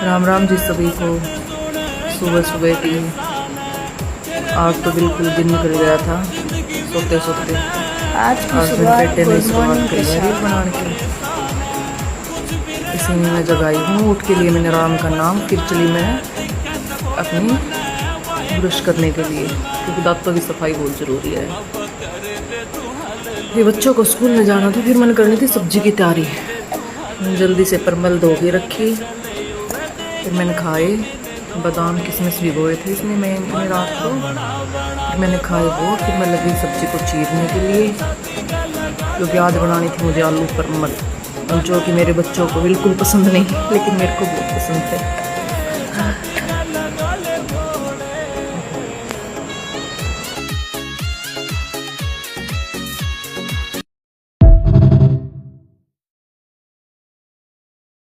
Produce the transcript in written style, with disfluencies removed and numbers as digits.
राम राम जी सभी को। सुबह सुबह की आज तो बिल्कुल दिन निकल गया था सोते सोते। आज की मेरे शुरुआत बेटे ने गुड मॉर्निंग शुरुआत के करी रील साथ। बनाने की। इसी में मैं जगाई हूँ। उठ के लिए मैंने राम का नाम, फिर चली मैं अपनी ब्रश करने के लिए, क्योंकि दांतों की सफाई बहुत ज़रूरी है। ये बच्चों को स्कूल में जाना था, फिर मैंने करनी थी सब्जी की तैयारी। जल्दी से परमल धो के रखी, फिर मैंने खाए। बादाम किशमिश भिगोए थे इसमें मैंने रात को, फिर मैंने खाए वो। फिर मैं लगी सब्जी को चीरने के लिए, क्योंकि आज बनानी थी मुझे आलू परमल, जो कि मेरे बच्चों को बिल्कुल पसंद नहीं, लेकिन मेरे को बहुत पसंद है।